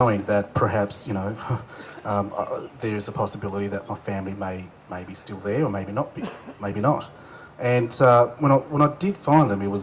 knowing that perhaps, there is a possibility that my family may be still there or maybe not be, maybe not. And when I did find them, I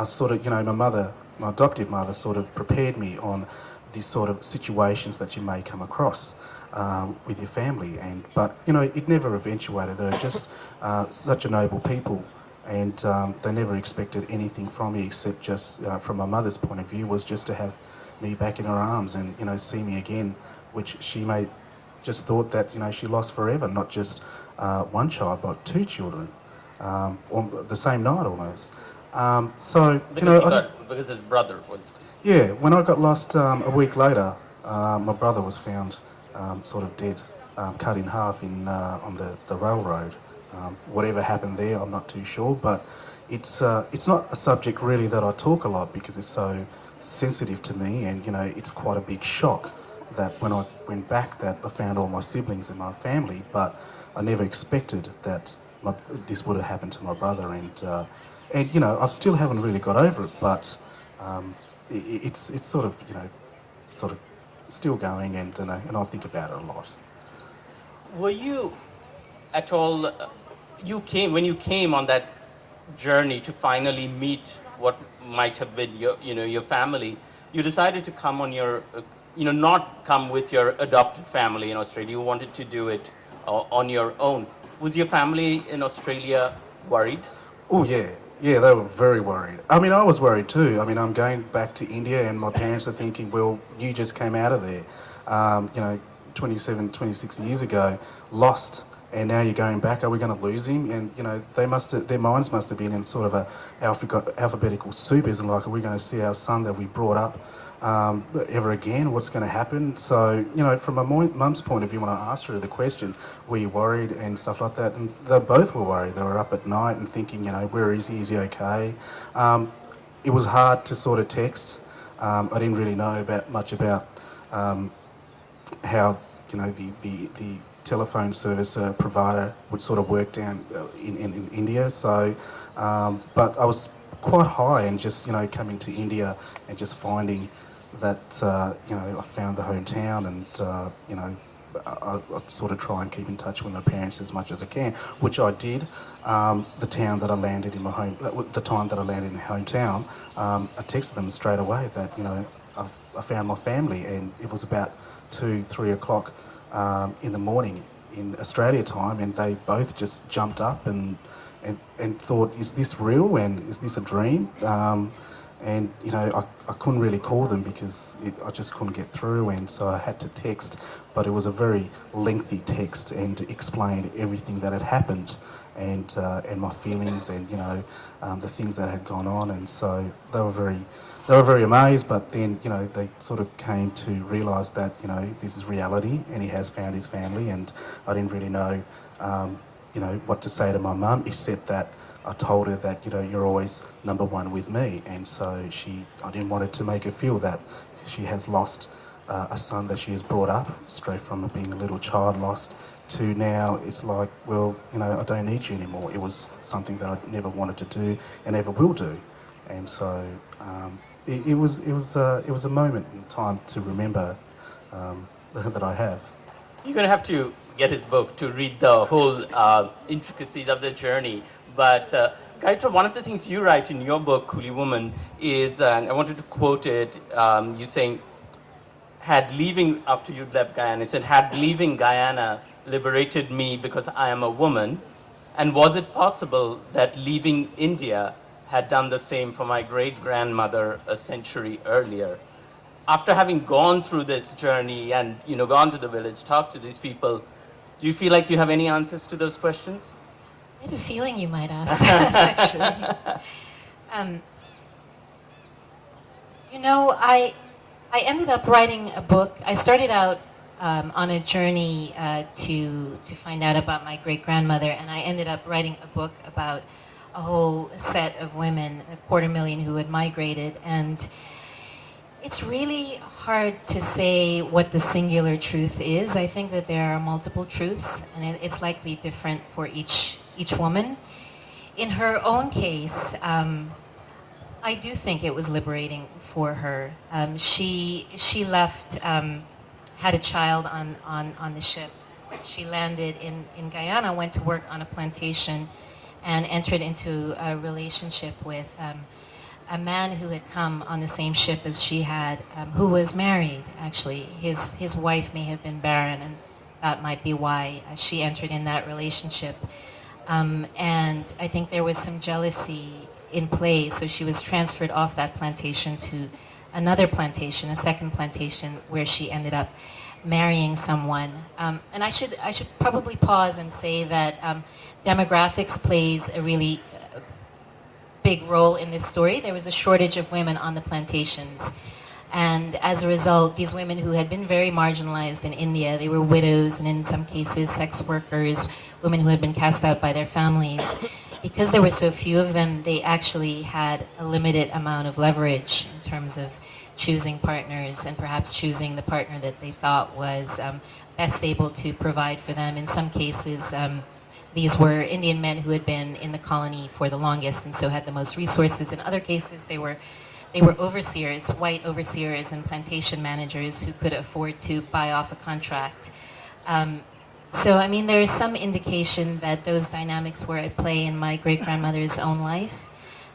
sort of, my mother, my adoptive mother, sort of prepared me on these sort of situations that you may come across with your family. But it never eventuated. They were just such a noble people, and they never expected anything from me except just, from my mother's point of view, was just to have me back in her arms and see me again, which she may just thought that she lost forever, not just one child but two children on the same night almost. So because his brother was. Yeah, when I got lost a week later, my brother was found sort of dead, cut in half on the railroad. Whatever happened there, I'm not too sure, but it's not a subject really that I talk a lot because it's so sensitive to me, and it's quite a big shock that when I went back that I found all my siblings and my family, but I never expected that this would have happened to my brother, and I still haven't really got over it, but it's sort of sort of still going, and I think about it a lot. Were you at all? When you came on that journey to finally meet what might have been your family. You decided to come on your, not come with your adopted family in Australia. You wanted to do it on your own. Was your family in Australia worried? Oh yeah, yeah, they were very worried. I mean, I was worried too. I mean, I'm going back to India, and my parents are thinking, well, you just came out of there, 27, 26 years ago, lost. And now you're going back. Are we going to lose him? And their minds must have been in sort of a alphabetical soup. Isn't like, are we going to see our son that we brought up ever again? What's going to happen? So from my mum's point of view, when I asked her the question, were you worried and stuff like that? And they both were worried. They were up at night and thinking, where is he? Is he okay? It was hard to sort of text. I didn't really know much about how the telephone service provider would sort of work down in India. So, but I was quite high, and just coming to India and just finding that I found the hometown, and I sort of try and keep in touch with my parents as much as I can, which I did. The town that I landed in the time that I landed in the hometown, I texted them straight away that I found my family, and it was about 2-3 o'clock in the morning in Australia time, and they both just jumped up and thought, is this real, and is this a dream? And I couldn't really call them because I just couldn't get through, and so I had to text, but it was a very lengthy text and explained everything that had happened, and my feelings, and the things that had gone on, and so they were very amazed. But then they sort of came to realise that this is reality, and he has found his family, and I didn't really know what to say to my mum, except that I told her that you're always number one with me, and so I didn't want it to make her feel that she has lost a son that she has brought up, straight from being a little child lost to now it's like, well, I don't need you anymore. It was something that I never wanted to do and never will do, and so it was a moment in time to remember that I have. You're going to have to get his book to read the whole intricacies of the journey. But Gaiutra, one of the things you write in your book, Coolie Woman, is, and I wanted to quote it, you saying, after you'd left Guyana, you said, had leaving Guyana liberated me because I am a woman? And was it possible that leaving India had done the same for my great-grandmother a century earlier? After having gone through this journey and gone to the village, talked to these people, do you feel like you have any answers to those questions? I had a feeling you might ask that, actually. I ended up writing a book. I started out on a journey to find out about my great-grandmother, and I ended up writing a book about a whole set of women, 250,000 who had migrated, and it's really hard to say what the singular truth is. I think that there are multiple truths, and it's likely different for each woman. In her own case, I do think it was liberating for her. She left, had a child on the ship. She landed in Guyana, went to work on a plantation, and entered into a relationship with a man who had come on the same ship as she had, who was married, actually. His wife may have been barren, and that might be why she entered in that relationship. And I think there was some jealousy in play, so she was transferred off that plantation to another plantation, a second plantation, where she ended up marrying someone. And I should probably pause and say that demographics plays a really big role in this story. There was a shortage of women on the plantations. And as a result, these women who had been very marginalized in India, they were widows and in some cases sex workers, women who had been cast out by their families. Because there were so few of them, they actually had a limited amount of leverage in terms of choosing partners and perhaps choosing the partner that they thought was best able to provide for them. In some cases, these were Indian men who had been in the colony for the longest and so had the most resources. In other cases, they were overseers, white overseers and plantation managers who could afford to buy off a contract. So, I mean, there is some indication that those dynamics were at play in my great-grandmother's own life.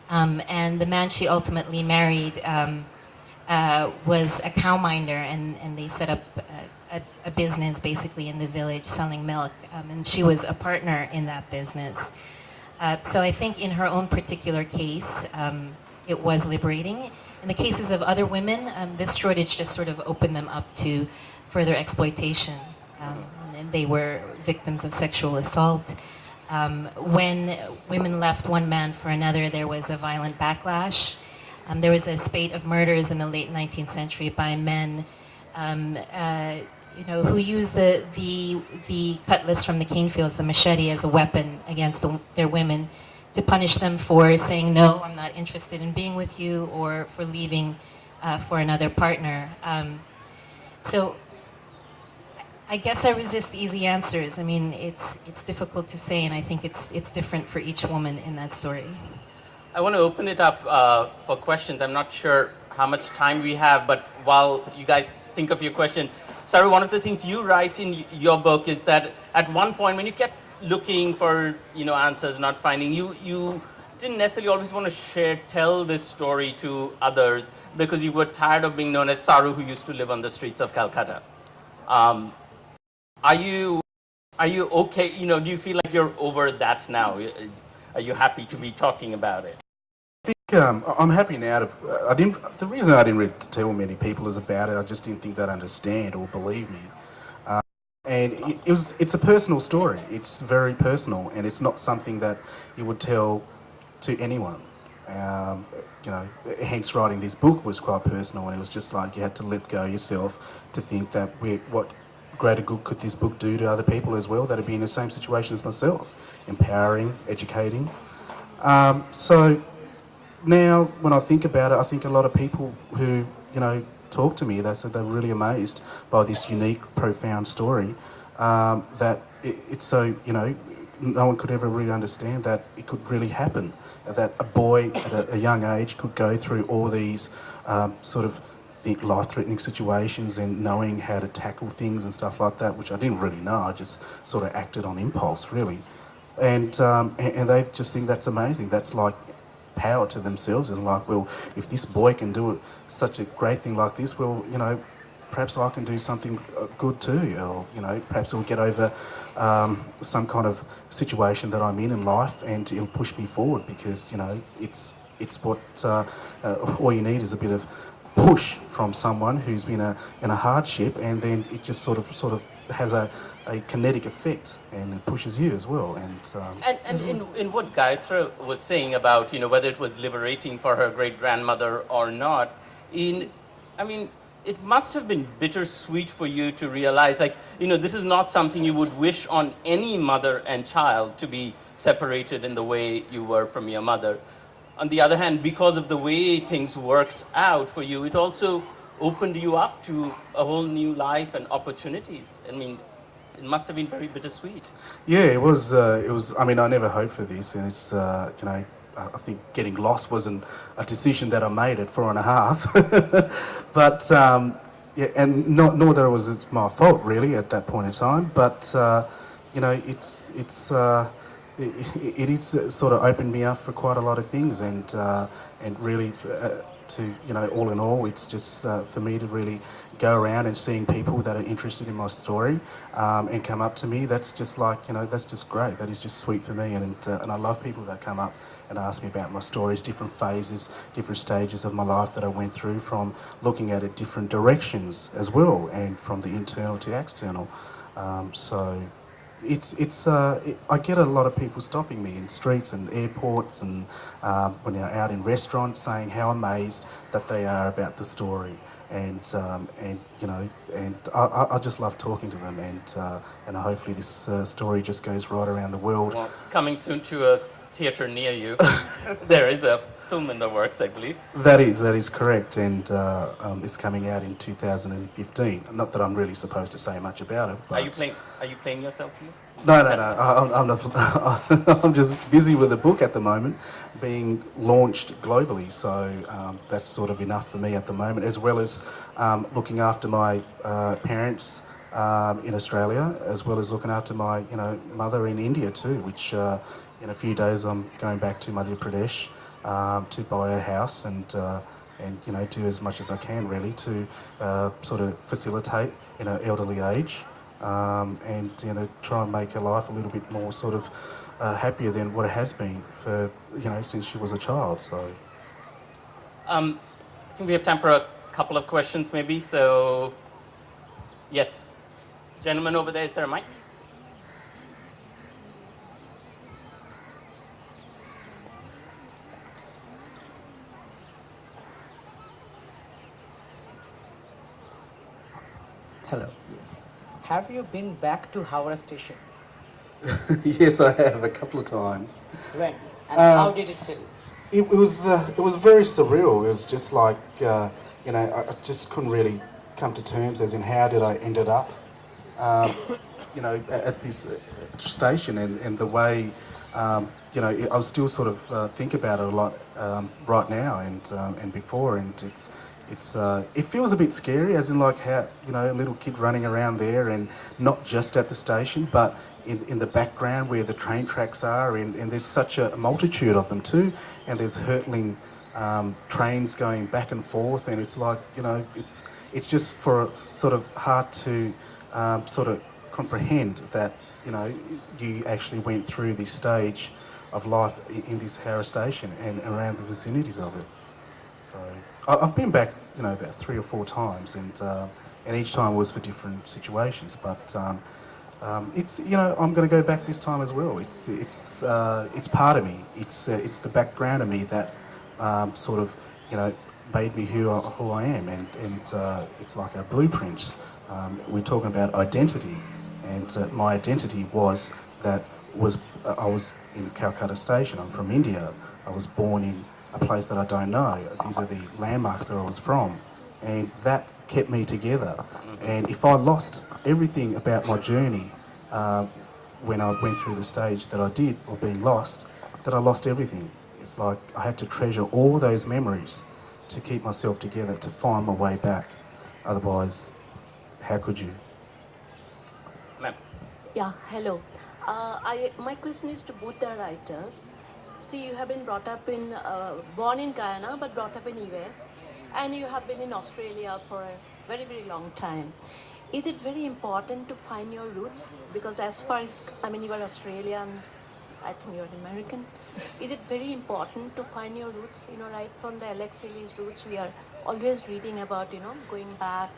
And the man she ultimately married was a cow minder, and they set up a business basically in the village selling milk. And she was a partner in that business. So I think in her own particular case, it was liberating. In the cases of other women, this shortage just sort of opened them up to further exploitation. And they were victims of sexual assault. When women left one man for another, there was a violent backlash. There was a spate of murders in the late 19th century by men who used the cutlass from the cane fields, the machete, as a weapon against their women to punish them for saying, no, I'm not interested in being with you, or for leaving for another partner. So I guess I resist easy answers. I mean, it's difficult to say, and I think it's different for each woman in that story. I want to open it up for questions. I'm not sure how much time we have, but while you guys think of your question, Saroo, one of the things you write in your book is that at one point when you kept looking for answers, not finding, you didn't necessarily always want to tell this story to others because you were tired of being known as Saroo who used to live on the streets of Calcutta. Are you okay? Do you feel like you're over that now? Are you happy to be talking about it? I think I'm happy now. The reason I didn't really tell many people is about it. I just didn't think they'd understand or believe me. And it's a personal story. It's very personal, and it's not something that you would tell to anyone. Hence writing this book was quite personal, and it was just like you had to let go yourself to think that what greater good could this book do to other people as well that would be in the same situation as myself, empowering, educating. So now when I think about it, I think a lot of people who talk to me, they said they're really amazed by this unique, profound story, that it's so, no one could ever really understand that it could really happen, that a boy at a young age could go through all these sort of life-threatening situations and knowing how to tackle things and stuff like that, which I didn't really know. I just sort of acted on impulse, really. And they just think that's amazing. That's like power to themselves. And like, well, if this boy can do such a great thing like this, well, perhaps I can do something good too. Or, perhaps it'll get over some kind of situation that I'm in life, and it'll push me forward because, it's what all you need is a bit of push from someone who's been in a hardship, and then it just sort of has a kinetic effect, and it pushes you as well. And in what Gaiutra was saying about whether it was liberating for her great grandmother or not, it must have been bittersweet for you to realize, this is not something you would wish on any mother and child, to be separated in the way you were from your mother. On the other hand, because of the way things worked out for you, it also opened you up to a whole new life and opportunities. It must have been very bittersweet. Yeah, it was. I mean, I never hoped for this, and it's I think getting lost wasn't a decision that I made at 4.5. But yeah, and nor that it's my fault really at that point in time. But you know, it is sort of opened me up for quite a lot of things, and really to, you know, all in all, it's just for me to really go around and seeing people that are interested in my story and come up to me. That's just like, you know, that's just great. That is just sweet for me, and I love people that come up and ask me about my stories, different phases, different stages of my life that I went through, from looking at it different directions as well, and from the internal to external. So I get a lot of people stopping me in streets and airports and when they're out in restaurants, saying how amazed that they are about the story, and you know, and I just love talking to them, and hopefully this story just goes right around the world. Well, coming soon to a theatre near you. There is a film in the works, I believe. That is correct, and it's coming out in 2015. Not that I'm really supposed to say much about it. But Are you playing yourself here? No. I'm not. I'm just busy with the book at the moment, being launched globally. So that's sort of enough for me at the moment, as well as looking after my parents in Australia, as well as looking after my, you know, mother in India too. Which in a few days I'm going back to Madhya Pradesh to buy a house and you know, do as much as I can really to sort of facilitate in an elderly age. And, you know, try and make her life a little bit more sort of happier than what it has been for, you know, since she was a child. So I think we have time for a couple of questions maybe. So, yes, gentleman over there, is there a mic? Hello. Have you been back to Howrah station? yes, I have a couple of times. When? And how did it feel? It was very surreal. It was just like you know, I just couldn't really come to terms as in how did I ended up you know, at this station, and the way you know, I was still sort of think about it a lot right now and before, and it feels a bit scary, as in like how, you know, a little kid running around there, and not just at the station, but in the background where the train tracks are, and there's such a multitude of them too, and there's hurtling trains going back and forth, and it's like, you know, it's just for sort of hard to sort of comprehend that, you know, you actually went through this stage of life in this Howrah station and around the vicinities of it. So I've been back, you know, about 3 or 4 times, and each time was for different situations. But it's, you know, I'm going to go back this time as well. It's part of me. It's the background of me that sort of, you know, made me who I am, and it's like a blueprint. We're talking about identity, and my identity was that I was in Kolkata station. I'm from India. I was born in a place that I don't know. These are the landmarks that I was from, and that kept me together. And if I lost everything about my journey when I went through the stage that I did, or being lost, that I lost everything. It's like I had to treasure all those memories to keep myself together, to find my way back. Otherwise, how could you? Ma'am. Yeah, hello. My question is to both the writers. See, you have been brought up in, born in Guyana, but brought up in US, and you have been in Australia for a very, very long time. Is it very important to find your roots? Because as far as, I mean, you are Australian, I think you're American. Is it very important to find your roots? You know, right from the Alex Haley's roots, we are always reading about, you know, going back,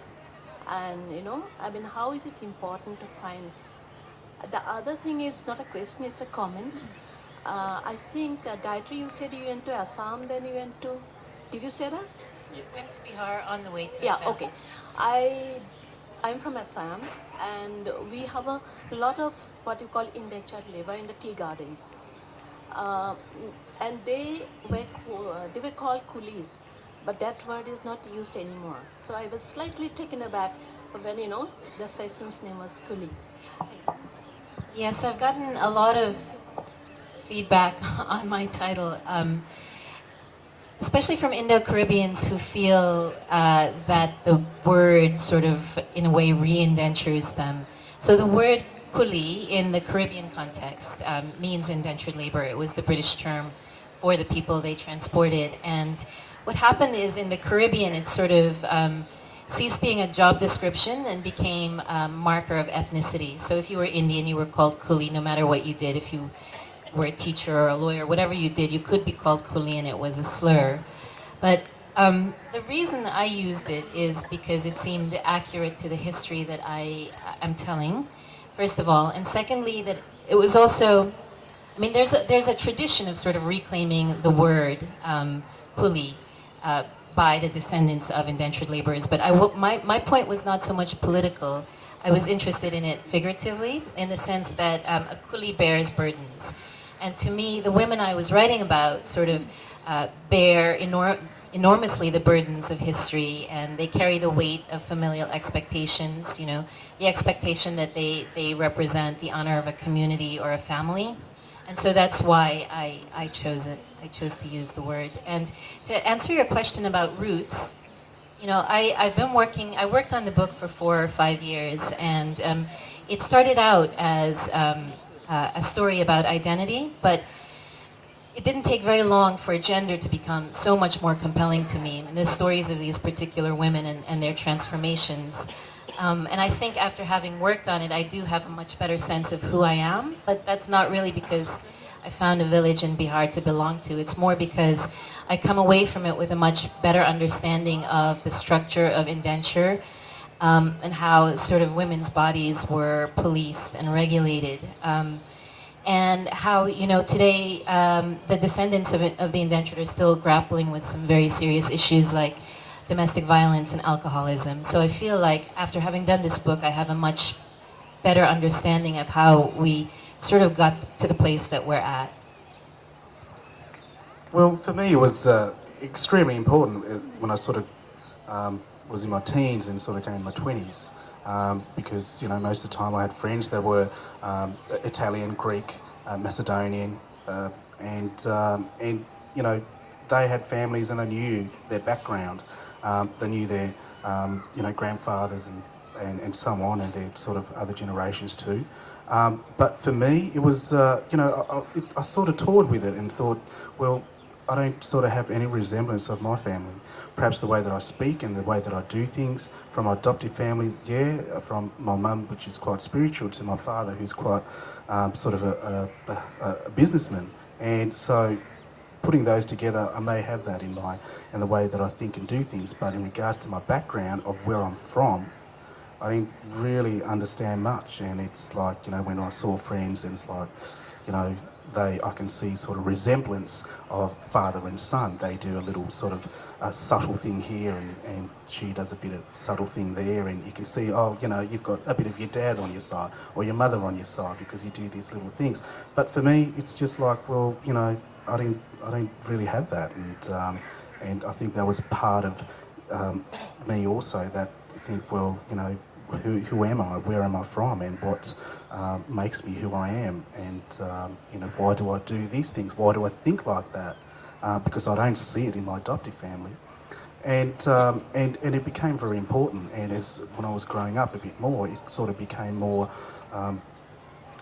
and, you know, I mean, how is it important to find? The other thing is not a question, it's a comment. I think, Gayatri, you said you went to Assam, then you went to, did you say that? You went to Bihar on the way to Yeah, Assam. okay. I'm from Assam, and we have a lot of what you call indentured labor in the tea gardens. And they were called coolies, but that word is not used anymore. So I was slightly taken aback when, you know, the session's name was coolies. Yes, I've gotten a lot of feedback on my title, especially from Indo-Caribbeans who feel that the word sort of, in a way, re-indentures them. So the word Coolie in the Caribbean context means indentured labor. It was the British term for the people they transported. And what happened is in the Caribbean, it sort of ceased being a job description and became a marker of ethnicity. So if you were Indian, you were called Coolie no matter what you did. If you were a teacher or a lawyer, whatever you did, you could be called Coolie and it was a slur. But the reason I used it is because it seemed accurate to the history that I am telling, first of all. And secondly, that it was also, I mean, there's a tradition of sort of reclaiming the word Coolie by the descendants of indentured laborers. But my point was not so much political. I was interested in it figuratively, in the sense that a coolie bears burdens. And to me, the women I was writing about sort of bear enormously the burdens of history, and they carry the weight of familial expectations, you know, the expectation that they represent the honor of a community or a family. And so that's why I chose it. I chose to use the word. And to answer your question about roots, you know, I worked on the book for 4 or 5 years, and it started out as a story about identity, but it didn't take very long for gender to become so much more compelling to me, and the stories of these particular women and their transformations. And I think after having worked on it, I do have a much better sense of who I am, but that's not really because I found a village in Bihar to belong to. It's more because I come away from it with a much better understanding of the structure of indenture, and how sort of women's bodies were policed and regulated. And how, you know, today the descendants of the indentured are still grappling with some very serious issues like domestic violence and alcoholism. So I feel like after having done this book, I have a much better understanding of how we sort of got to the place that we're at. Well, for me, it was extremely important when I sort of was in my teens and sort of came in my 20s, because, you know, most of the time I had friends that were Italian, Greek, Macedonian, and you know, they had families and they knew their background. They knew their, you know, grandfathers and so on, and their sort of other generations too. But for me, it was, you know, I sort of toyed with it and thought, well, I don't sort of have any resemblance of my family. Perhaps the way that I speak and the way that I do things from my adoptive families, yeah, from my mum, which is quite spiritual, to my father, who's quite sort of a businessman. And so putting those together, I may have that in the way that I think and do things, but in regards to my background of where I'm from, I didn't really understand much. And it's like, you know, when I saw friends, and it's like, you know, I can see sort of resemblance of father and son. They do a little sort of subtle thing here, and she does a bit of subtle thing there, and you can see, oh, you know, you've got a bit of your dad on your side or your mother on your side because you do these little things. But for me, it's just like, well, you know, I don't really have that, and I think that was part of me also, that I think, well, you know, who am I? Where am I from? And what makes me who I am? And you know, why do I do these things? Why do I think like that? Because I don't see it in my adoptive family, and it became very important. And as when I was growing up a bit more, it sort of became more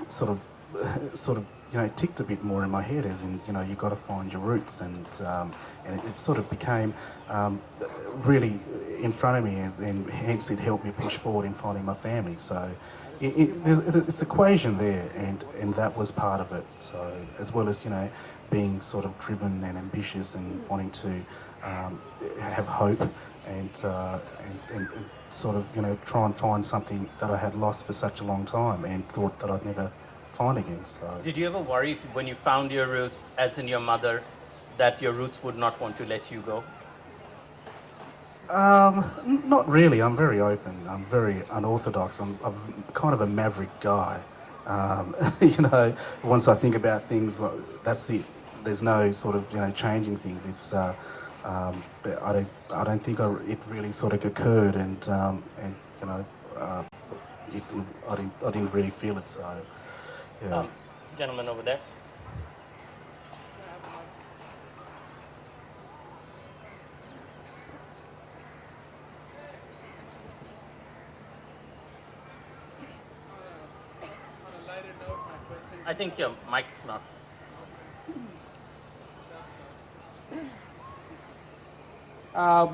sort of you know, ticked a bit more in my head, as in, you know, you've got to find your roots, and it sort of became really in front of me, and hence it helped me push forward in finding my family. So there's it's equation there, and that was part of it. So as well as, you know, being sort of driven and ambitious and wanting to have hope and sort of, you know, try and find something that I had lost for such a long time and thought that I'd never find again. So Did you ever worry when you found your roots, as in your mother, that your roots would not want to let you go? not really. I'm very open. I'm very unorthodox. I'm kind of a maverick guy. You know, once I think about things, like, that's it. There's no sort of, you know, changing things. It's I don't think it really sort of occurred, and you know, I didn't really feel it. So yeah. Gentleman over there. I think your mic's not.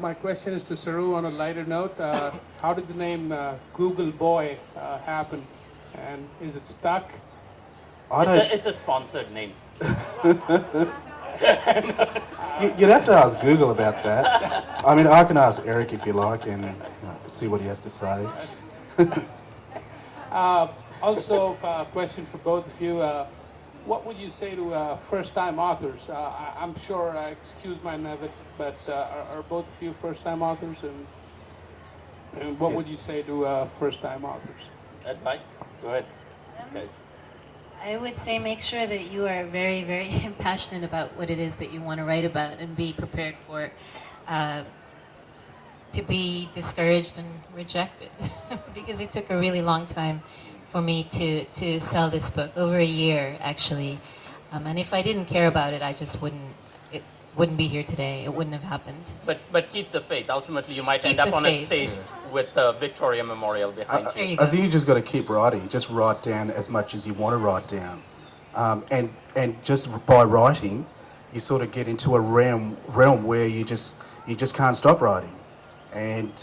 My question is to Saroo on a lighter note. How did the name Google Boy happen? And is it stuck? It's a sponsored name. You'd have to ask Google about that. I mean, I can ask Eric if you like and see what he has to say. Also, a question for both of you. What would you say to first-time authors? I'm sure, excuse my naivete, but are both of you first-time authors? And what would Yes. you say to first-time authors? Advice? Go ahead. Okay. I would say make sure that you are very, very passionate about what it is that you want to write about, and be prepared for to be discouraged and rejected. Because it took a really long time for me to sell this book, over a year actually. And if I didn't care about it, I just wouldn't be here today. It wouldn't have happened. But keep the faith. Ultimately, you might Keep end up the on a faith. stage with the Victoria Memorial behind There you. you I go. think you just got to keep writing. Just write down as much as you want to write down, and just by writing, you sort of get into a realm where you just can't stop writing, and